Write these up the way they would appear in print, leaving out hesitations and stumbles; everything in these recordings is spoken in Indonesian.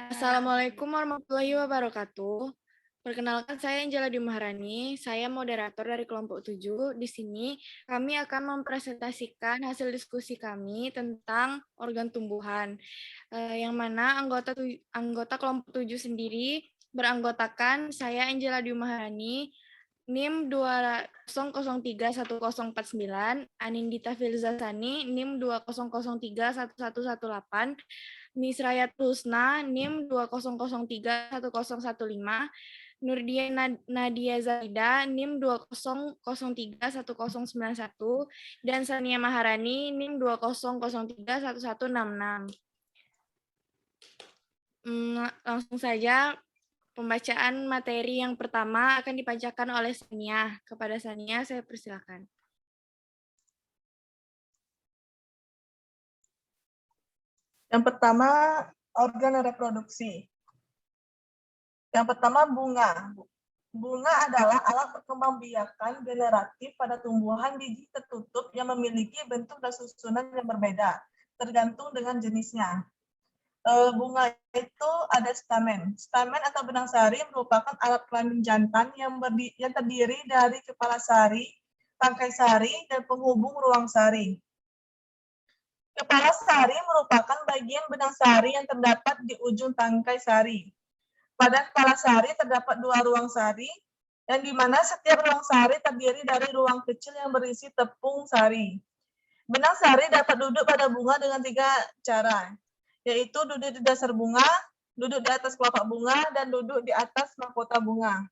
Assalamualaikum warahmatullahi wabarakatuh. Perkenalkan, saya Angela Maharani. Saya moderator dari kelompok 7. Di sini kami akan mempresentasikan hasil diskusi kami tentang organ tumbuhan. Yang mana anggota kelompok 7 sendiri beranggotakan saya Angela Maharani, NIM 20031049, Anindita Filzasani, NIM 20031118, Misrayat Husna, NIM 20031015, Nurdia Nadia Zaida, NIM 20031091, dan Sania Maharani, NIM 20031166. Langsung saja, pembacaan materi yang pertama akan dibacakan oleh Sania. Kepada Sania, saya persilakan. Yang pertama, organ reproduksi. Yang pertama, bunga. Bunga adalah alat perkembangbiakan generatif pada tumbuhan biji tertutup yang memiliki bentuk dan susunan yang berbeda, tergantung dengan jenisnya. Bunga itu ada stamen. Stamen atau benang sari merupakan alat kelamin jantan yang terdiri dari kepala sari, tangkai sari, dan penghubung ruang sari. Kepala sari merupakan bagian benang sari yang terdapat di ujung tangkai sari. Pada kepala sari terdapat 2 ruang sari, yang di mana setiap ruang sari terdiri dari ruang kecil yang berisi tepung sari. Benang sari dapat duduk pada bunga dengan 3 cara, yaitu duduk di dasar bunga, duduk di atas kelopak bunga, dan duduk di atas mahkota bunga.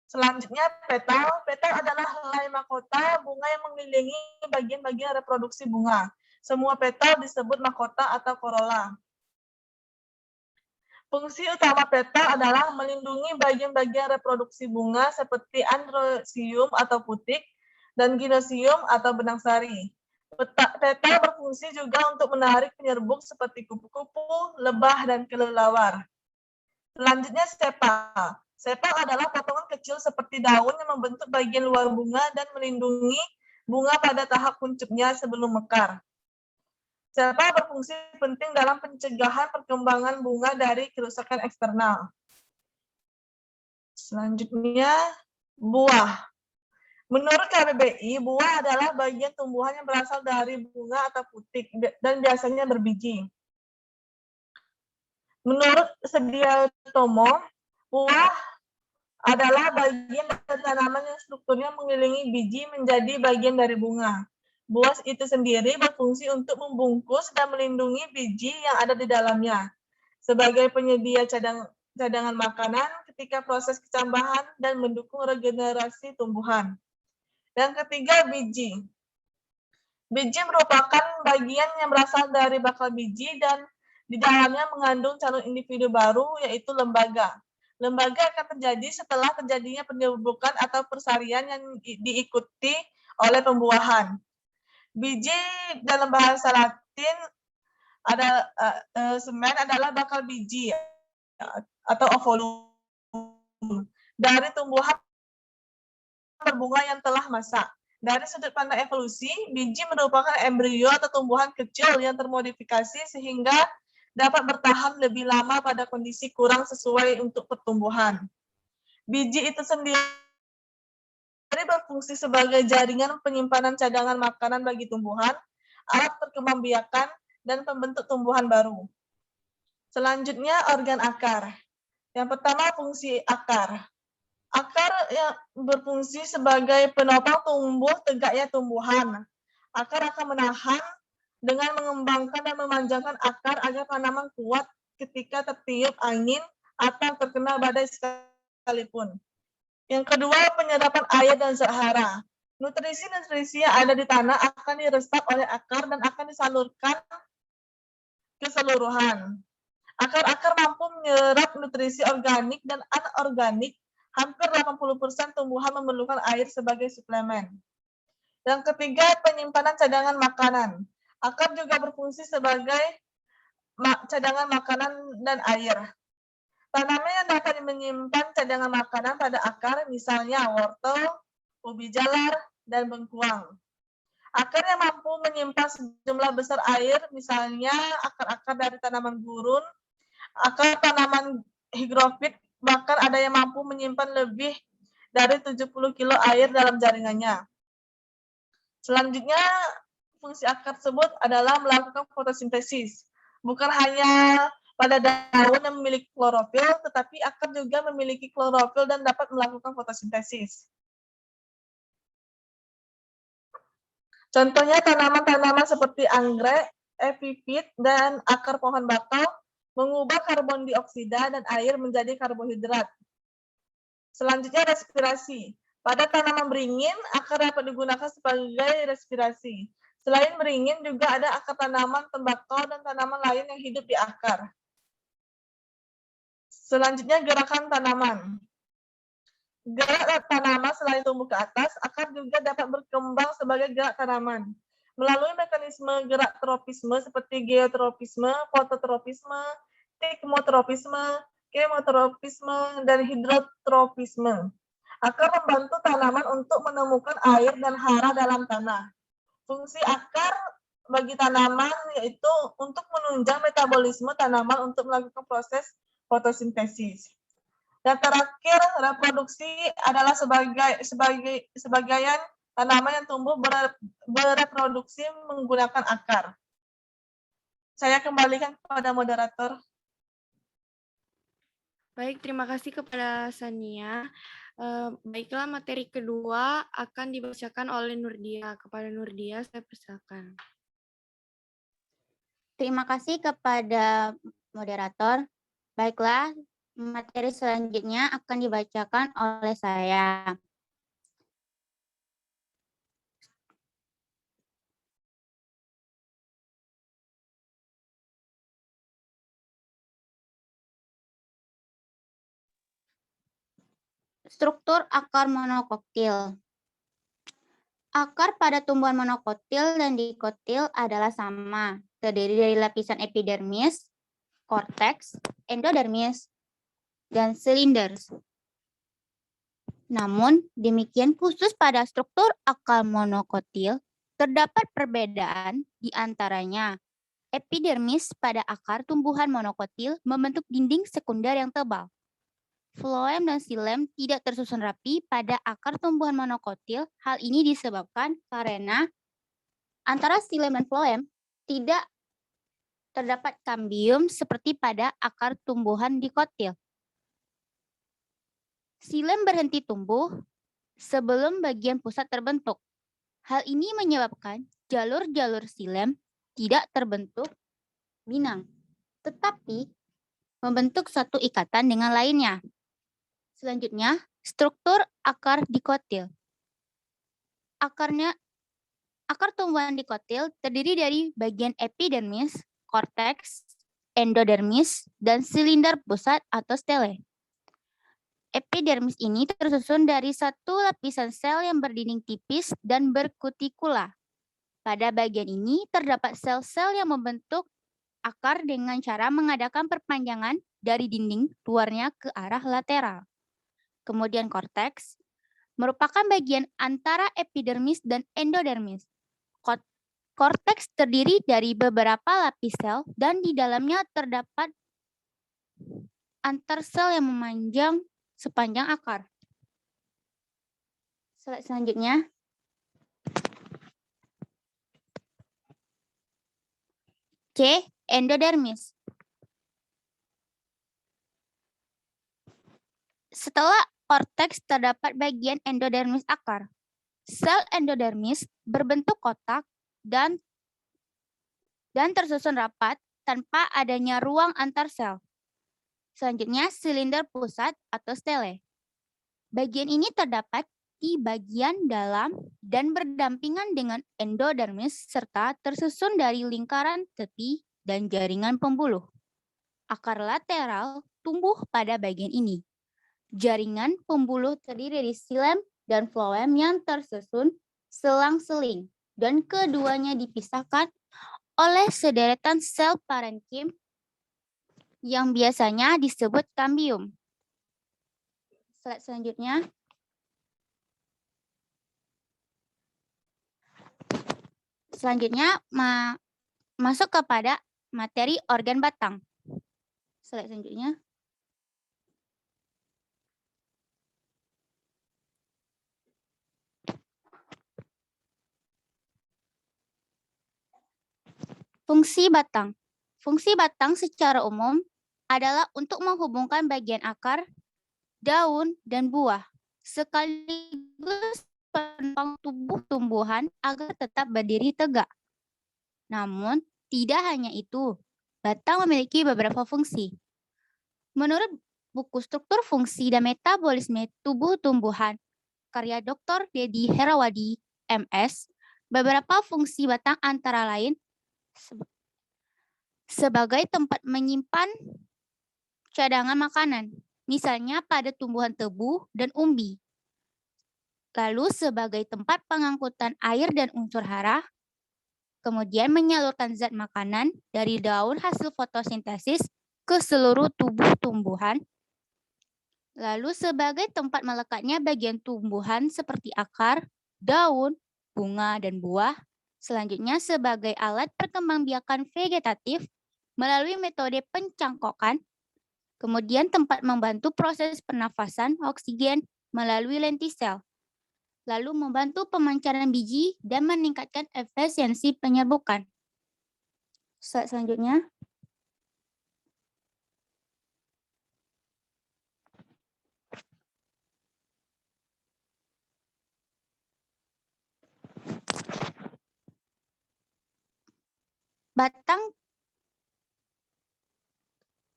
Selanjutnya, petal. Petal adalah helai mahkota bunga yang mengelilingi bagian-bagian reproduksi bunga. Semua petal disebut mahkota atau corolla. Fungsi utama petal adalah melindungi bagian-bagian reproduksi bunga seperti androsium atau putik dan ginosium atau benang sari. Petal berfungsi juga untuk menarik penyerbuk seperti kupu-kupu, lebah, dan kelelawar. Selanjutnya, sepal. Sepal adalah potongan kecil seperti daun yang membentuk bagian luar bunga dan melindungi bunga pada tahap kuncupnya sebelum mekar. Sepal berfungsi penting dalam pencegahan perkembangan bunga dari kerusakan eksternal. Selanjutnya, buah. Menurut KBBI, buah adalah bagian tumbuhan yang berasal dari bunga atau putik dan biasanya berbiji. Menurut Sediatomo, buah adalah bagian dari tanaman yang strukturnya mengelilingi biji menjadi bagian dari bunga. Buah itu sendiri berfungsi untuk membungkus dan melindungi biji yang ada di dalamnya, sebagai penyedia cadangan makanan ketika proses kecambahan dan mendukung regenerasi tumbuhan. Yang ketiga, biji. Biji merupakan bagian yang berasal dari bakal biji dan di dalamnya mengandung calon individu baru, yaitu lembaga. Lembaga akan terjadi setelah terjadinya penyerbukan atau persarian yang diikuti oleh pembuahan. Biji dalam bahasa Latin ada semen adalah bakal biji atau ovolum dari tumbuhan berbunga yang telah masak. Dari sudut pandang evolusi, biji merupakan embrio atau tumbuhan kecil yang termodifikasi sehingga dapat bertahan lebih lama pada kondisi kurang sesuai untuk pertumbuhan. Biji itu sendiri berfungsi sebagai jaringan penyimpanan cadangan makanan bagi tumbuhan, alat perkembangbiakan, dan pembentuk tumbuhan baru. Selanjutnya, organ akar. Yang pertama, fungsi akar. Akar yang berfungsi sebagai penopang tumbuh tegaknya tumbuhan. Akar akan menahan dengan mengembangkan dan memanjangkan akar agar tanaman kuat ketika tertiup angin atau terkena badai sekalipun. Yang kedua, penyerapan air dan zat hara. Nutrisi-nutrisi yang ada di tanah akan diresap oleh akar dan akan disalurkan keseluruhan. Akar-akar mampu menyerap nutrisi organik dan anorganik. Hampir 80% tumbuhan memerlukan air sebagai suplemen. Yang ketiga, penyimpanan cadangan makanan. Akar juga berfungsi sebagai cadangan makanan dan air. Tanaman yang dapat menyimpan cadangan makanan pada akar, misalnya wortel, ubi jalar, dan bengkuang. Akar yang mampu menyimpan sejumlah besar air, misalnya akar-akar dari tanaman gurun, akar tanaman higrofit, bahkan ada yang mampu menyimpan lebih dari 70 kilo air dalam jaringannya. Selanjutnya, fungsi akar tersebut adalah melakukan fotosintesis. Bukan hanya pada daun yang memiliki klorofil, tetapi akar juga memiliki klorofil dan dapat melakukan fotosintesis. Contohnya tanaman-tanaman seperti anggrek, epifit, dan akar pohon bakau mengubah karbon dioksida dan air menjadi karbohidrat. Selanjutnya respirasi. Pada tanaman beringin, akar dapat digunakan sebagai respirasi. Selain beringin, juga ada akar tanaman tembakau dan tanaman lain yang hidup di akar. Selanjutnya gerakan tanaman. Gerak tanaman selain tumbuh ke atas, akar juga dapat berkembang sebagai gerak tanaman. Melalui mekanisme gerak tropisme seperti geotropisme, fototropisme, tikmotropisme, kemotropisme, dan hidrotropisme. Akar membantu tanaman untuk menemukan air dan hara dalam tanah. Fungsi akar bagi tanaman yaitu untuk menunjang metabolisme tanaman untuk melakukan proses fotosintesis. Dan terakhir, reproduksi adalah sebagian tanaman yang tumbuh bereproduksi menggunakan akar. Saya kembalikan kepada moderator. Baik, terima kasih kepada Sania. Baiklah, materi kedua akan dibacakan oleh Nurdia. Kepada Nurdia, saya persilakan. Terima kasih kepada moderator. Baiklah, materi selanjutnya akan dibacakan oleh saya. Struktur akar monokoktil. Akar pada tumbuhan monokotil dan dikotil adalah sama, terdiri dari lapisan epidermis, korteks, endodermis, dan silinders. Namun, demikian khusus pada struktur akar monokotil, terdapat perbedaan di antaranya. Epidermis pada akar tumbuhan monokotil membentuk dinding sekunder yang tebal. Floem dan xilem tidak tersusun rapi pada akar tumbuhan monokotil. Hal ini disebabkan karena antara xilem dan floem tidak terdapat kambium seperti pada akar tumbuhan dikotil. Xilem berhenti tumbuh sebelum bagian pusat terbentuk. Hal ini menyebabkan jalur-jalur xilem tidak terbentuk binang, tetapi membentuk satu ikatan dengan lainnya. Selanjutnya, struktur akar dikotil. Akar tumbuhan dikotil terdiri dari bagian epidermis, korteks, endodermis, dan silinder pusat atau stele. Epidermis ini tersusun dari satu lapisan sel yang berdinding tipis dan berkutikula. Pada bagian ini terdapat sel-sel yang membentuk akar dengan cara mengadakan perpanjangan dari dinding luarnya ke arah lateral. Kemudian korteks merupakan bagian antara epidermis dan endodermis. Korteks terdiri dari beberapa lapis sel dan di dalamnya terdapat antar sel yang memanjang sepanjang akar. Slide selanjutnya. C. Endodermis. Setelah korteks terdapat bagian endodermis akar. Sel endodermis berbentuk kotak dan tersusun rapat tanpa adanya ruang antar sel. Selanjutnya, silinder pusat atau stele. Bagian ini terdapat di bagian dalam dan berdampingan dengan endodermis serta tersusun dari lingkaran tepi dan jaringan pembuluh. Akar lateral tumbuh pada bagian ini. Jaringan pembuluh terdiri dari xilem dan floem yang tersusun selang-seling dan keduanya dipisahkan oleh sederetan sel parenkim yang biasanya disebut kambium. Slide selanjutnya. Selanjutnya masuk kepada materi organ batang. Slide selanjutnya. Fungsi batang. Fungsi batang secara umum adalah untuk menghubungkan bagian akar, daun, dan buah, sekaligus penopang tubuh tumbuhan agar tetap berdiri tegak. Namun, tidak hanya itu, batang memiliki beberapa fungsi. Menurut buku Struktur Fungsi dan Metabolisme Tubuh Tumbuhan, karya Dr. Dedi Herawadi, MS, beberapa fungsi batang antara lain sebagai tempat menyimpan cadangan makanan, misalnya pada tumbuhan tebu dan umbi. Lalu sebagai tempat pengangkutan air dan unsur hara, kemudian menyalurkan zat makanan dari daun hasil fotosintesis ke seluruh tubuh tumbuhan, lalu sebagai tempat melekatnya bagian tumbuhan seperti akar, daun, bunga, dan buah, selanjutnya sebagai alat perkembangbiakan vegetatif melalui metode pencangkokan, kemudian tempat membantu proses pernafasan oksigen melalui lentisel, lalu membantu pemancaran biji dan meningkatkan efisiensi penyerbukan. Slide selanjutnya.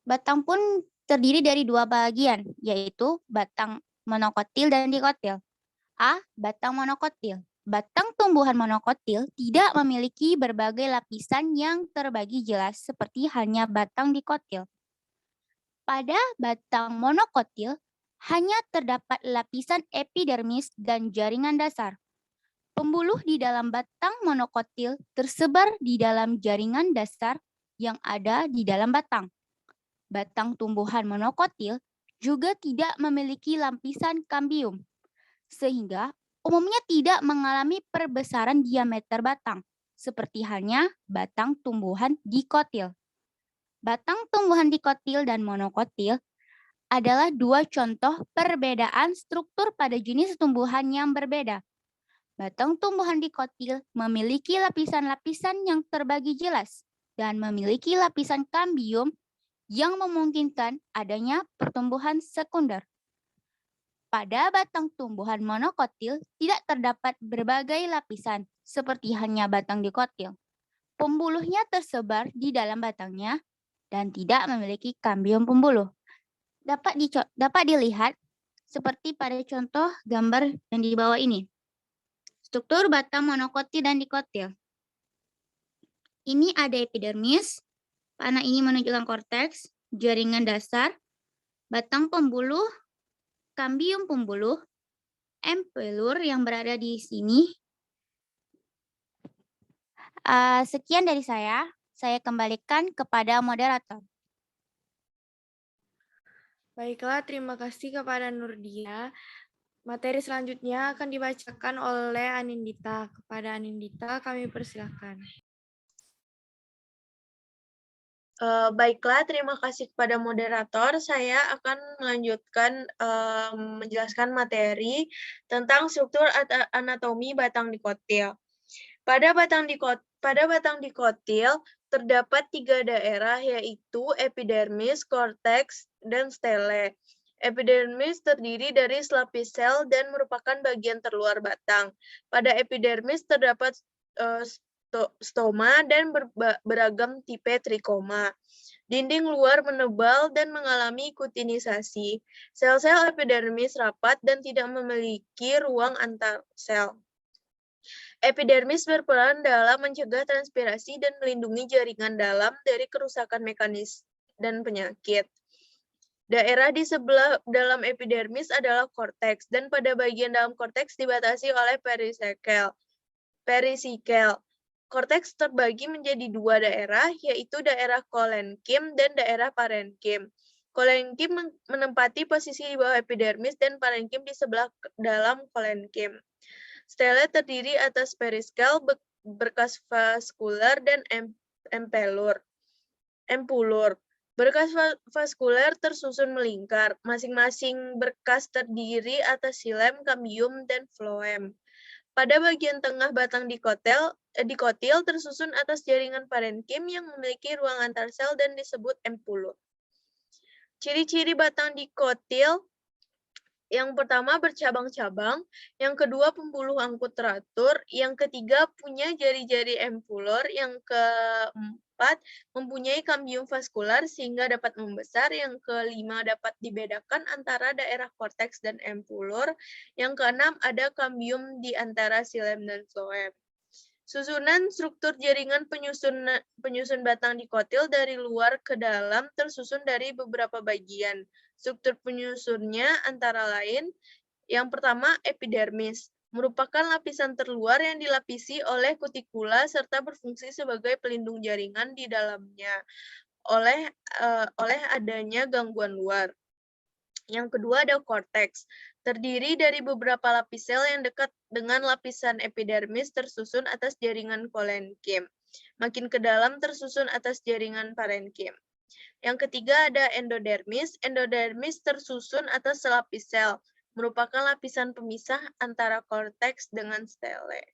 Batang pun terdiri dari dua bagian, yaitu batang monokotil dan dikotil. A. Batang monokotil. Batang tumbuhan monokotil tidak memiliki berbagai lapisan yang terbagi jelas seperti halnya batang dikotil. Pada batang monokotil, hanya terdapat lapisan epidermis dan jaringan dasar. Pembuluh di dalam batang monokotil tersebar di dalam jaringan dasar yang ada di dalam batang. Batang tumbuhan monokotil juga tidak memiliki lapisan kambium, sehingga umumnya tidak mengalami perbesaran diameter batang, seperti halnya batang tumbuhan dikotil. Batang tumbuhan dikotil dan monokotil adalah dua contoh perbedaan struktur pada jenis tumbuhan yang berbeda. Batang tumbuhan dikotil memiliki lapisan-lapisan yang terbagi jelas dan memiliki lapisan kambium yang memungkinkan adanya pertumbuhan sekunder. Pada batang tumbuhan monokotil tidak terdapat berbagai lapisan seperti hanya batang dikotil. Pembuluhnya tersebar di dalam batangnya dan tidak memiliki kambium pembuluh. Dapat dilihat seperti pada contoh gambar yang di bawah ini. Struktur batang monokotil dan dikotil. Ini ada epidermis, panah ini menunjukkan korteks, jaringan dasar, batang pembuluh, kambium pembuluh, empelur yang berada di sini. Sekian dari saya kembalikan kepada moderator. Baiklah, terima kasih kepada Nurdia. Materi selanjutnya akan dibacakan oleh Anindita. Kepada Anindita, kami persilakan. Baiklah, terima kasih kepada moderator. Saya akan melanjutkan menjelaskan materi tentang struktur anatomi batang dikotil. Pada batang dikotil terdapat 3 daerah, yaitu epidermis, korteks, dan stele. Epidermis terdiri dari selapis sel dan merupakan bagian terluar batang. Pada epidermis terdapat stoma dan beragam tipe trikoma. Dinding luar menebal dan mengalami kutinisasi. Sel-sel epidermis rapat dan tidak memiliki ruang antar sel. Epidermis berperan dalam mencegah transpirasi dan melindungi jaringan dalam dari kerusakan mekanis dan penyakit. Daerah di sebelah dalam epidermis adalah korteks, dan pada bagian dalam korteks dibatasi oleh perisikel. Korteks terbagi menjadi 2 daerah, yaitu daerah kolenkim dan daerah parenkim. Kolenkim menempati posisi di bawah epidermis dan parenkim di sebelah dalam kolenkim. Stele terdiri atas periskel berkas vaskuler dan empulur. Berkas vaskuler tersusun melingkar. Masing-masing berkas terdiri atas xilem, kambium, dan floem. Pada bagian tengah batang dikotil tersusun atas jaringan parenkim yang memiliki ruang antar sel dan disebut empulur. Ciri-ciri batang dikotil: yang pertama bercabang-cabang, yang kedua pembuluh angkut teratur, yang ketiga punya jari-jari empulur, yang keempat mempunyai kambium vaskular sehingga dapat membesar, yang kelima dapat dibedakan antara daerah korteks dan empulur, yang keenam ada kambium di antara xilem dan floem. Susunan struktur jaringan penyusun batang dikotil dari luar ke dalam tersusun dari beberapa bagian. Struktur penyusunnya antara lain, yang pertama epidermis, merupakan lapisan terluar yang dilapisi oleh kutikula serta berfungsi sebagai pelindung jaringan di dalamnya oleh adanya gangguan luar. Yang kedua ada korteks, terdiri dari beberapa lapis sel yang dekat dengan lapisan epidermis tersusun atas jaringan kolenkim. Makin ke dalam tersusun atas jaringan parenkim. Yang ketiga ada endodermis. Endodermis tersusun atas selapis sel, merupakan lapisan pemisah antara korteks dengan stele.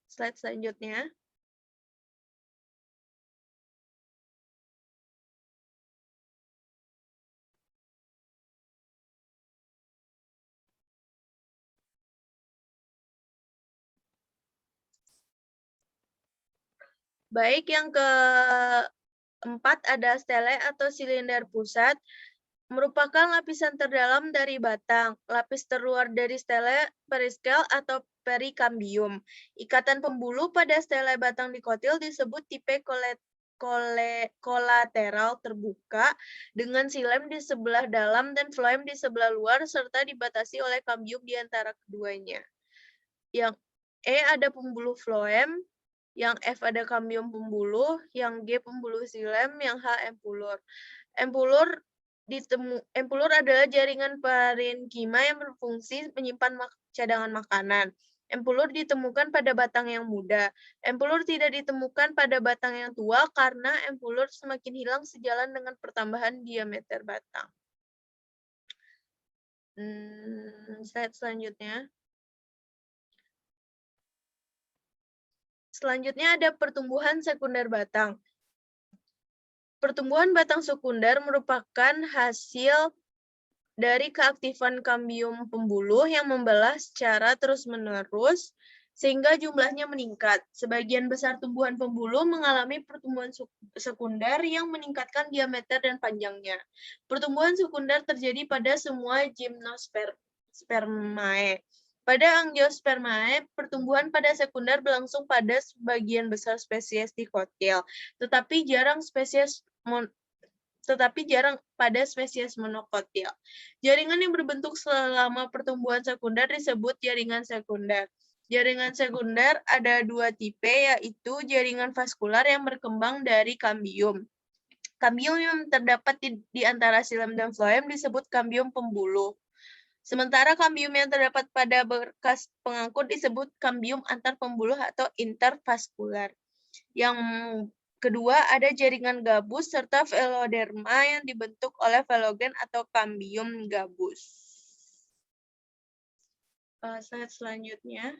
Slide selanjutnya. Baik, yang keempat ada stele atau silinder pusat, merupakan lapisan terdalam dari batang. Lapis terluar dari stele periskel atau perikambium. Ikatan pembuluh pada stele batang dikotil disebut tipe kolateral terbuka dengan xilem di sebelah dalam dan floem di sebelah luar serta dibatasi oleh kambium di antara keduanya. Yang E ada pembuluh floem, yang F ada kambium pembuluh, yang G pembuluh xilem, yang H empulur. Empulur adalah jaringan parenkima yang berfungsi menyimpan cadangan makanan. Empulur ditemukan pada batang yang muda. Empulur tidak ditemukan pada batang yang tua karena empulur semakin hilang sejalan dengan pertambahan diameter batang. Slide selanjutnya. Selanjutnya ada pertumbuhan sekunder batang. Pertumbuhan batang sekunder merupakan hasil dari keaktifan kambium pembuluh yang membelah secara terus-menerus sehingga jumlahnya meningkat. Sebagian besar tumbuhan pembuluh mengalami pertumbuhan sekunder yang meningkatkan diameter dan panjangnya. Pertumbuhan sekunder terjadi pada semua gymnospermae. Pada angiospermae, pertumbuhan pada sekunder berlangsung pada sebagian besar spesies dikotil, tetapi jarang pada spesies monokotil. Jaringan yang berbentuk selama pertumbuhan sekunder disebut jaringan sekunder. Jaringan sekunder ada dua tipe, yaitu jaringan vaskular yang berkembang dari kambium. Kambium yang terdapat di antara xilem dan floem disebut kambium pembuluh. Sementara kambium yang terdapat pada berkas pengangkut disebut kambium antar pembuluh atau intervaskular. Yang kedua ada jaringan gabus serta veloderma yang dibentuk oleh velogen atau kambium gabus. Slide selanjutnya.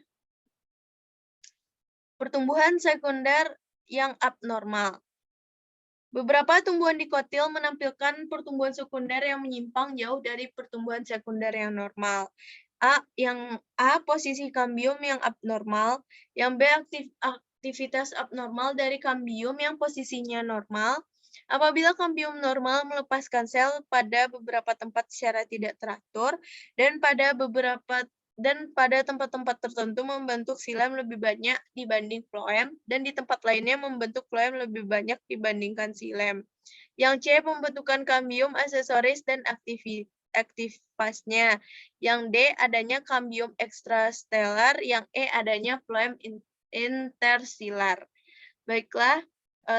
Pertumbuhan sekunder yang abnormal. Beberapa tumbuhan dikotil menampilkan pertumbuhan sekunder yang menyimpang jauh dari pertumbuhan sekunder yang normal. Yang A, posisi kambium yang abnormal. Yang B, aktivitas abnormal dari kambium yang posisinya normal. Apabila kambium normal melepaskan sel pada beberapa tempat secara tidak teratur dan pada tempat-tempat tertentu membentuk xilem lebih banyak dibanding floem, dan di tempat lainnya membentuk floem lebih banyak dibandingkan xilem. Yang C, pembentukan kambium aksesoris dan aktifasnya. Yang D, adanya kambium ekstrastelar. Yang E, adanya floem intersilar. Baiklah,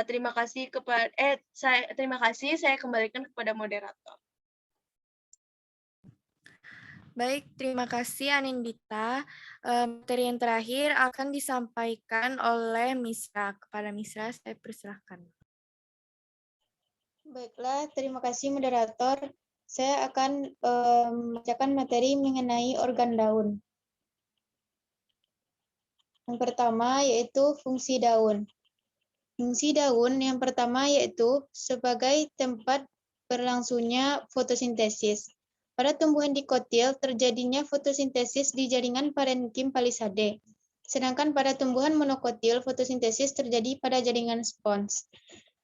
terima kasih, saya kembalikan kepada moderator. Baik, terima kasih Anindita. Materi yang terakhir akan disampaikan oleh Misra. Kepada Misra, saya persilahkan. Baiklah, terima kasih moderator. Saya akan membacakan materi mengenai organ daun. Yang pertama yaitu fungsi daun. Fungsi daun yang pertama yaitu sebagai tempat berlangsungnya fotosintesis. Pada tumbuhan dikotil terjadinya fotosintesis di jaringan parenkim palisade. Sedangkan pada tumbuhan monokotil fotosintesis terjadi pada jaringan spons.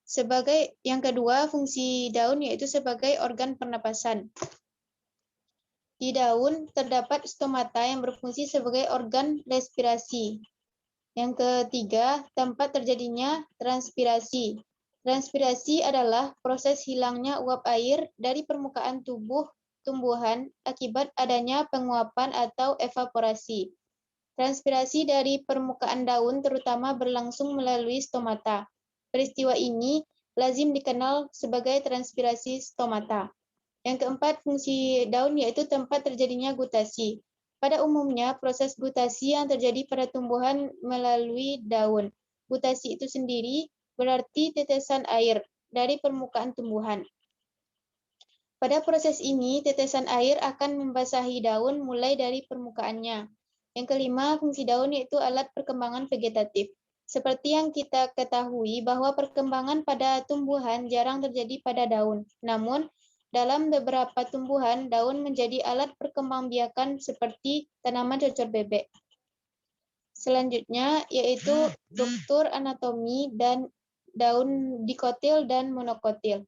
Sebagai yang kedua, fungsi daun yaitu sebagai organ pernapasan. Di daun terdapat stomata yang berfungsi sebagai organ respirasi. Yang ketiga, tempat terjadinya transpirasi. Transpirasi adalah proses hilangnya uap air dari permukaan tumbuhan akibat adanya penguapan atau evaporasi. Transpirasi dari permukaan daun terutama berlangsung melalui stomata. Peristiwa ini lazim dikenal sebagai transpirasi stomata. Yang keempat, fungsi daun yaitu tempat terjadinya gutasi. Pada umumnya, proses gutasi yang terjadi pada tumbuhan melalui daun. Gutasi itu sendiri berarti tetesan air dari permukaan tumbuhan. Pada proses ini, tetesan air akan membasahi daun mulai dari permukaannya. Yang kelima, fungsi daun yaitu alat perkembangan vegetatif. Seperti yang kita ketahui bahwa perkembangan pada tumbuhan jarang terjadi pada daun. Namun, dalam beberapa tumbuhan, daun menjadi alat perkembangbiakan seperti tanaman cocor bebek. Selanjutnya, yaitu struktur anatomi dan daun dikotil dan monokotil.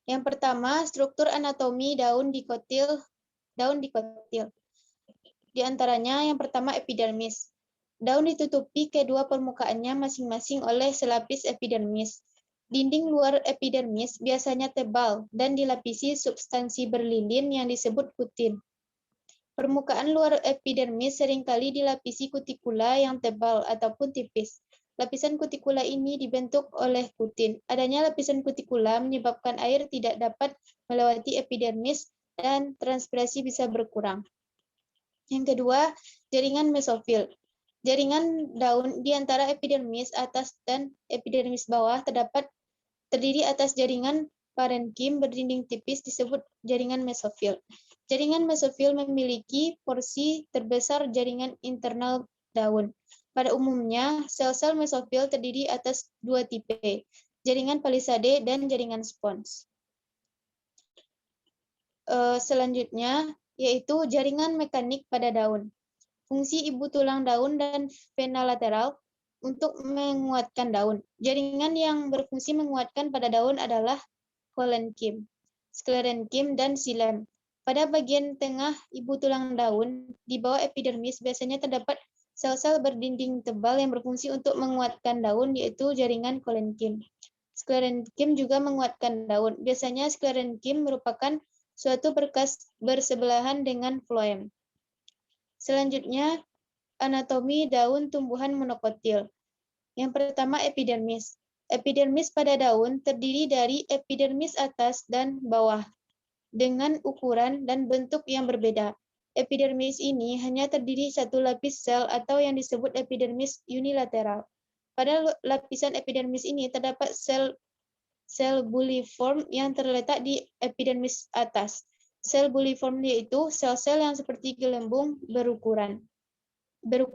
Yang pertama, struktur anatomi daun dikotil. Di antaranya yang pertama epidermis. Daun ditutupi kedua permukaannya masing-masing oleh selapis epidermis. Dinding luar epidermis biasanya tebal dan dilapisi substansi berlilin yang disebut kutin. Permukaan luar epidermis seringkali dilapisi kutikula yang tebal ataupun tipis. Lapisan kutikula ini dibentuk oleh kutin. Adanya lapisan kutikula menyebabkan air tidak dapat melewati epidermis dan transpirasi bisa berkurang. Yang kedua, jaringan mesofil. Jaringan daun di antara epidermis atas dan epidermis bawah terdiri atas jaringan parenkim berdinding tipis disebut jaringan mesofil. Jaringan mesofil memiliki porsi terbesar jaringan internal daun. Pada umumnya, sel-sel mesofil terdiri atas dua tipe, jaringan palisade dan jaringan spons. Selanjutnya, yaitu jaringan mekanik pada daun. Fungsi ibu tulang daun dan vena lateral untuk menguatkan daun. Jaringan yang berfungsi menguatkan pada daun adalah kolenkim, sklerenkim, dan xilem. Pada bagian tengah ibu tulang daun, di bawah epidermis biasanya terdapat sel-sel berdinding tebal yang berfungsi untuk menguatkan daun, yaitu jaringan kolenkim. Sklerenkim juga menguatkan daun. Biasanya sklerenkim merupakan suatu berkas bersebelahan dengan floem. Selanjutnya, anatomi daun tumbuhan monokotil. Yang pertama, epidermis. Epidermis pada daun terdiri dari epidermis atas dan bawah, dengan ukuran dan bentuk yang berbeda. Epidermis ini hanya terdiri satu lapis sel atau yang disebut epidermis unilateral. Pada lapisan epidermis ini terdapat sel buliform yang terletak di epidermis atas. Sel buliform yaitu sel-sel yang seperti gelembung berukuran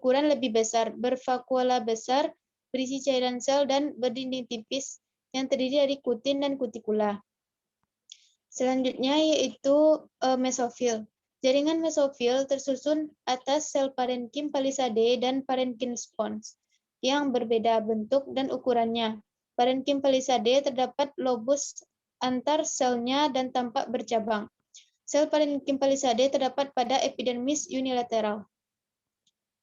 lebih besar, bervakuola besar, berisi cairan sel, dan berdinding tipis yang terdiri dari kutin dan kutikula. Selanjutnya yaitu mesofil. Jaringan mesofil tersusun atas sel parenkim palisade dan parenkim spons yang berbeda bentuk dan ukurannya. Parenkim palisade terdapat lobus antar selnya dan tampak bercabang. Sel parenkim palisade terdapat pada epidermis unilateral.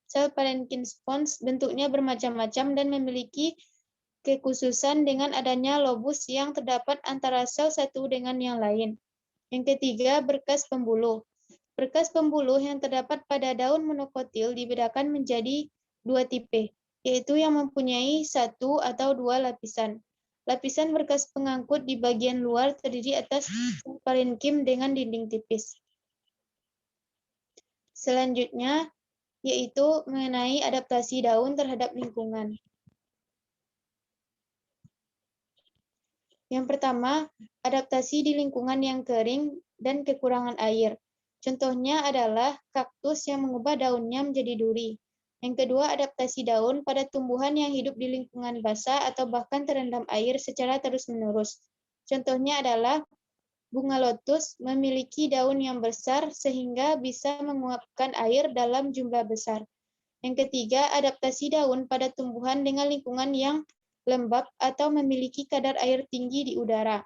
Sel parenkim spons bentuknya bermacam-macam dan memiliki kekhususan dengan adanya lobus yang terdapat antara sel satu dengan yang lain. Yang ketiga, berkas pembuluh. Berkas pembuluh yang terdapat pada daun monokotil dibedakan menjadi dua tipe, yaitu yang mempunyai satu atau dua lapisan. Lapisan berkas pengangkut di bagian luar terdiri atas sel parenkim dengan dinding tipis. Selanjutnya, yaitu mengenai adaptasi daun terhadap lingkungan. Yang pertama, adaptasi di lingkungan yang kering dan kekurangan air. Contohnya adalah kaktus yang mengubah daunnya menjadi duri. Yang kedua, adaptasi daun pada tumbuhan yang hidup di lingkungan basah atau bahkan terendam air secara terus-menerus. Contohnya adalah bunga lotus memiliki daun yang besar sehingga bisa menguapkan air dalam jumlah besar. Yang ketiga, adaptasi daun pada tumbuhan dengan lingkungan yang lembab atau memiliki kadar air tinggi di udara.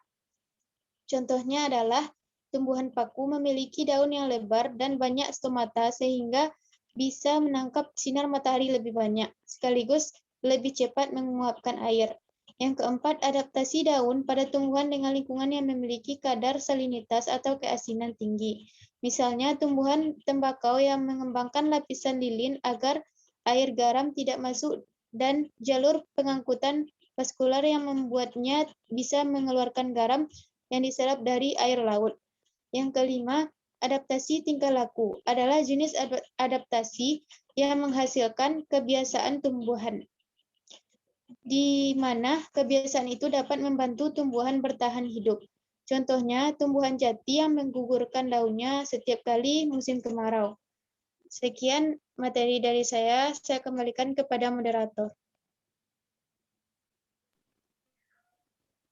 Contohnya adalah tumbuhan paku memiliki daun yang lebar dan banyak stomata sehingga bisa menangkap sinar matahari lebih banyak, sekaligus lebih cepat menguapkan air. Yang keempat, adaptasi daun pada tumbuhan dengan lingkungan yang memiliki kadar salinitas atau keasinan tinggi. Misalnya, tumbuhan tembakau yang mengembangkan lapisan lilin agar air garam tidak masuk dan jalur pengangkutan vaskular yang membuatnya bisa mengeluarkan garam yang diserap dari air laut. Yang kelima, adaptasi tingkah laku adalah jenis adaptasi yang menghasilkan kebiasaan tumbuhan, di mana kebiasaan itu dapat membantu tumbuhan bertahan hidup. Contohnya, tumbuhan jati yang menggugurkan daunnya setiap kali musim kemarau. Sekian materi dari saya kembalikan kepada moderator.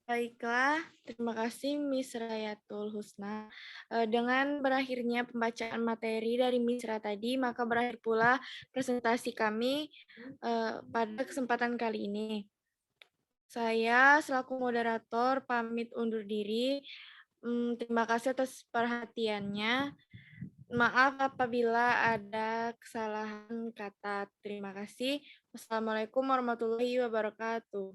Baiklah, terima kasih Miss Rayatul Husna. Dengan berakhirnya pembacaan materi dari Miss Ra tadi, maka berakhir pula presentasi kami pada kesempatan kali ini. Saya selaku moderator pamit undur diri. Terima kasih atas perhatiannya. Maaf apabila ada kesalahan kata. Terima kasih. Wassalamualaikum warahmatullahi wabarakatuh.